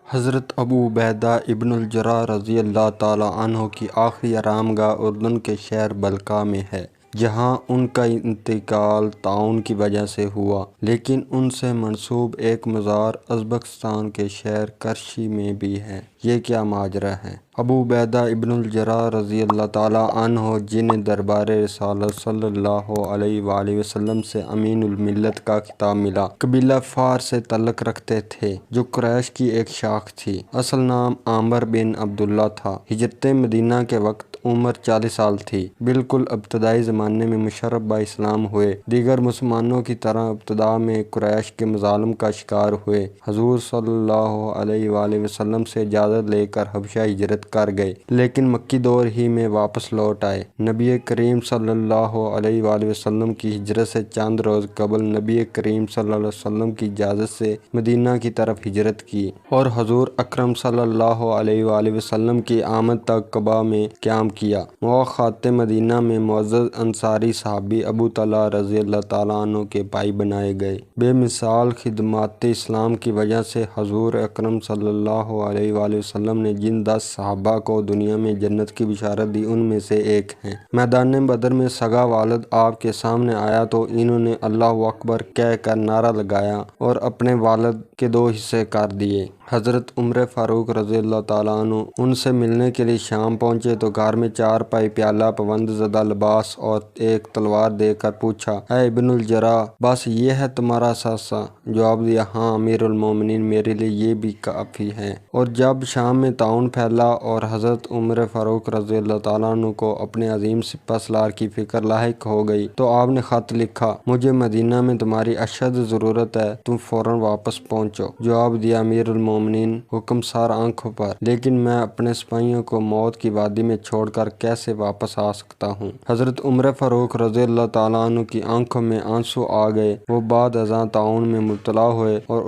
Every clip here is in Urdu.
حضرت ابو عبیدہ ابن الجراح رضی اللہ تعالی عنہ کی آخری آرام گاہ اردن کے شہر بلقاء میں ہے، جہاں ان کا انتقال طاعون کی وجہ سے ہوا، لیکن ان سے منسوب ایک مزار ازبکستان کے شہر کرشی میں بھی ہے۔ یہ کیا ماجرا ہے؟ ابو عبیدہ ابن الجراح رضی اللہ تعالیٰ عنہ، جنہیں دربار رسالت صلی اللہ علیہ وآلہ وسلم سے امین الملت کا خطاب ملا، قبیلہ فار سے تعلق رکھتے تھے، جو قریش کی ایک شاخ تھی۔ اصل نام عامر بن عبداللہ تھا۔ ہجرت مدینہ کے وقت عمر 40 سال تھی۔ بالکل ابتدائی زمانے میں مشرف با اسلام ہوئے۔ دیگر مسلمانوں کی طرح ابتدا میں قریش کے مظالم کا شکار ہوئے۔ حضور صلی اللہ علیہ وآلہ وسلم سے اجازت لے کر حبشہ ہجرت کر گئے، لیکن مکی دور ہی میں واپس لوٹ آئے۔ نبی کریم صلی اللہ علیہ وآلہ وسلم کی ہجرت سے چند روز قبل نبی کریم صلی اللہ علیہ وسلم کی اجازت سے مدینہ کی طرف ہجرت کی اور حضور اکرم صلی اللہ علیہ وآلہ وسلم کی آمد تک قباء میں قیام کیا۔ مواخات مدینہ میں معزز انصاری صحابی ابو طلحہ رضی اللہ تعالیٰ عنہ کے بھائی بنائے گئے۔ بے مثال خدمات اسلام کی وجہ سے حضور اکرم صلی اللہ علیہ وآلہ وسلم نے جن 10 صحابہ کو دنیا میں جنت کی بشارت دی، ان میں سے ایک ہیں۔ میدان بدر میں سگا والد آپ کے سامنے آیا تو انہوں نے اللہ اکبر کہہ کر نعرہ لگایا اور اپنے والد کے 2 حصے کر دیے۔ حضرت عمر فاروق رضی اللہ تعالیٰ عنہ ان سے ملنے کے لیے شام پہنچے تو گھر میں 4 پائی پیالہ، پابند زدہ لباس اور ایک تلوار دے کر پوچھا، اے ابن الجراح، بس یہ ہے تمہارا اثاثہ؟ جواب دیا، ہاں امیر المومنین، میرے لیے یہ بھی کافی ہے۔ اور جب شام میں طاعون پھیلا اور حضرت عمر فاروق رضی اللہ تعالیٰ عنہ کو اپنے عظیم سپہ سالار کی فکر لاحق ہو گئی تو آپ نے خط لکھا، مجھے مدینہ میں تمہاری اشد ضرورت ہے، تم فوراً واپس پہنچو۔ جواب دیا، امیر المومنین، حکم سار آنکھوں پر، لیکن میں اپنے سپاہیوں کو موت کی وادی میں چھوڑ کر کیسے واپس آ سکتا ہوں؟ حضرت عمر فاروق رضی اللہ تعالیٰ عنہ کی آنکھوں میں آنسو آ گئے۔ وہ بعد ازاں طاعون میں مبتلا ہوئے اور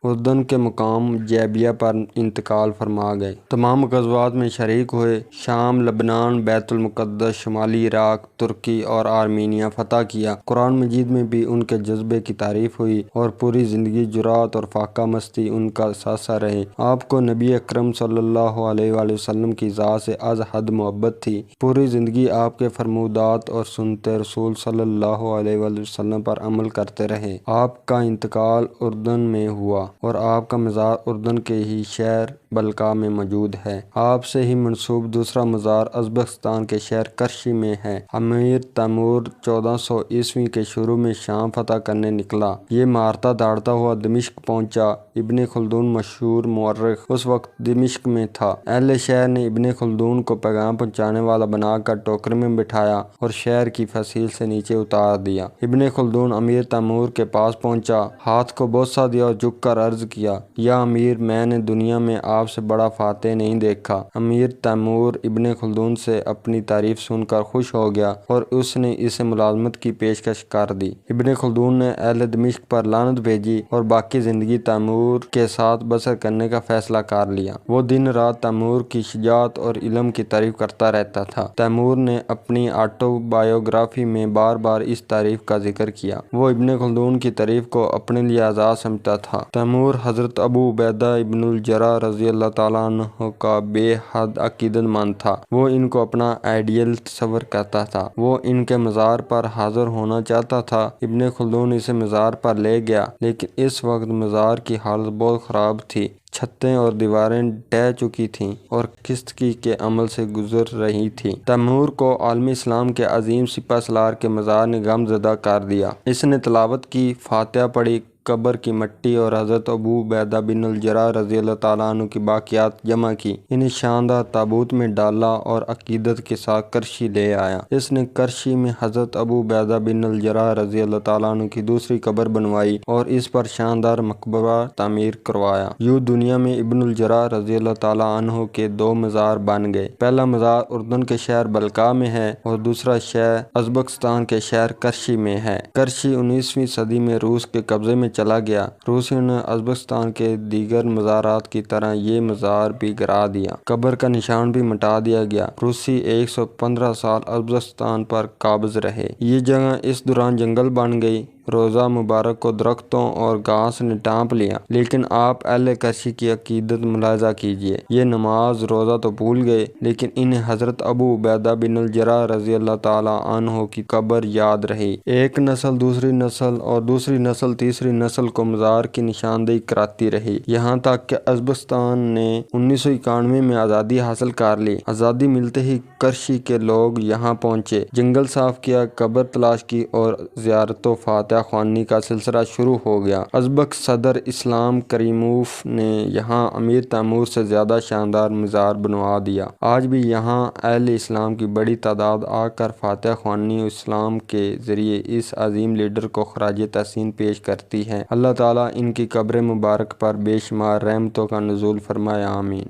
اردن کے مقام جیبیہ پر انتقال فرما گئے۔ تمام غزوات میں شریک ہوئے، شام، لبنان، بیت المقدس، شمالی عراق، ترکی اور آرمینیہ فتح کیا۔ قرآن مجید میں بھی ان کے جذبے کی تعریف ہوئی اور پوری زندگی جرأت اور فاقہ مستی ان کا اثاثہ رہے۔ آپ کو نبی اکرم صلی اللہ علیہ وآلہ وسلم کی ذات سے از حد محبت تھی۔ پوری زندگی آپ کے فرمودات اور سنت رسول صلی اللہ علیہ وآلہ وسلم پر عمل کرتے رہے۔ آپ کا انتقال اردن میں ہوا اور آپ کا مزار اردن کے ہی شہر بلقاء میں موجود ہے۔ آپ سے ہی منسوب دوسرا مزار ازبکستان کے شہر کرشی میں ہے۔ امیر تیمور 1400 عیسوی کے شروع میں شام فتح کرنے نکلا۔ یہ مارتا دھاڑتا ہوا دمشق پہنچا۔ ابن خلدون مشہور مورخ اس وقت دمشق میں تھا۔ اہل شہر نے ابن خلدون کو پیغام پہنچانے والا بنا کر ٹوکرے میں بٹھایا اور شہر کی فصیل سے نیچے اتار دیا۔ ابن خلدون امیر تیمور کے پاس پہنچا، ہاتھ کو بوسہ دیا اور جھک کر عرض کیا، یا امیر، میں نے دنیا میں آپ سے بڑا فاتح نہیں دیکھا۔ امیر تیمور ابن خلدون سے اپنی تعریف سن کر خوش ہو گیا اور اس نے اسے ملازمت کی پیشکش کر دی۔ ابن خلدون نے اہل دمشق پر لعنت بھیجی اور باقی زندگی تیمور کے ساتھ بسر کرنے کا فیصلہ کر لیا۔ وہ دن رات تیمور کی شجاعت اور علم کی تعریف کرتا رہتا تھا۔ تیمور نے اپنی آٹو بایوگرافی میں بار بار اس تعریف کا ذکر کیا۔ وہ ابن خلدون کی تعریف کو اپنے لیے اعزاز سمجھتا تھا۔ تیمور حضرت ابو عبیدہ ابن الجراح رضی اللہ تعالیٰ عنہ کا بے حد عقیدت مند تھا۔ وہ ان کو اپنا آئیڈیل تصور کرتا تھا۔ وہ ان کے مزار پر حاضر ہونا چاہتا تھا۔ ابن خلدون اسے مزار پر لے گیا، لیکن اس وقت مزار کی حالت بہت خراب تھی۔ چھتیں اور دیواریں ڈھہ چکی تھیں اور کشتگی کے عمل سے گزر رہی تھیں۔ تیمور کو عالم اسلام کے عظیم سپہ سالار کے مزار نے غم زدہ کر دیا۔ اس نے تلاوت کی، فاتحہ پڑھی، قبر کی مٹی اور حضرت ابو عبیدہ بن الجراح رضی اللہ تعالیٰ عنہ کی باقیات جمع کی، انہیں شاندار تابوت میں ڈالا اور عقیدت کے ساتھ کرشی لے آیا۔ اس نے کرشی میں حضرت ابو عبیدہ بن الجراح رضی اللہ تعالیٰ عنہ کی دوسری قبر بنوائی اور اس پر شاندار مقبرہ تعمیر کروایا۔ یوں دنیا میں ابن الجراح رضی اللہ تعالیٰ عنہ کے 2 مزار بن گئے۔ پہلا مزار اردن کے شہر بلقاء میں ہے اور دوسرا شہر ازبکستان کے شہر کرشی میں ہے۔ کرشی 19ویں صدی میں روس کے قبضے میں چلا گیا۔ روسیوں نے ازبکستان کے دیگر مزارات کی طرح یہ مزار بھی گرا دیا۔ قبر کا نشان بھی مٹا دیا گیا۔ روسی 115 سال ازبکستان پر قابض رہے۔ یہ جگہ اس دوران جنگل بن گئی۔ روضہ مبارک کو درختوں اور گھاس نے ڈھانپ لیا، لیکن آپ اہل کرشی کی عقیدت ملاحظہ کیجیے۔ یہ نماز روزہ تو بھول گئے، لیکن انہیں حضرت ابو عبیدہ بن الجراح رضی اللہ تعالیٰ عنہ کی قبر یاد رہی۔ ایک نسل دوسری نسل اور دوسری نسل تیسری نسل کو مزار کی نشاندہی کراتی رہی، یہاں تک کہ ازبکستان نے 1991 میں آزادی حاصل کر لی۔ آزادی ملتے ہی کرشی کے لوگ یہاں پہنچے، جنگل صاف کیا، قبر تلاش کی اور زیارت و فاتحہ خوانی کا سلسلہ شروع ہو گیا۔ ازبک صدر اسلام کریموف نے یہاں امیر تیمور سے زیادہ شاندار مزار بنوا دیا۔ آج بھی یہاں اہل اسلام کی بڑی تعداد آ کر فاتحہ خوانی اسلام کے ذریعے اس عظیم لیڈر کو خراج تحسین پیش کرتی ہے۔ اللہ تعالیٰ ان کی قبر مبارک پر بے شمار رحمتوں کا نزول فرمائے، آمین۔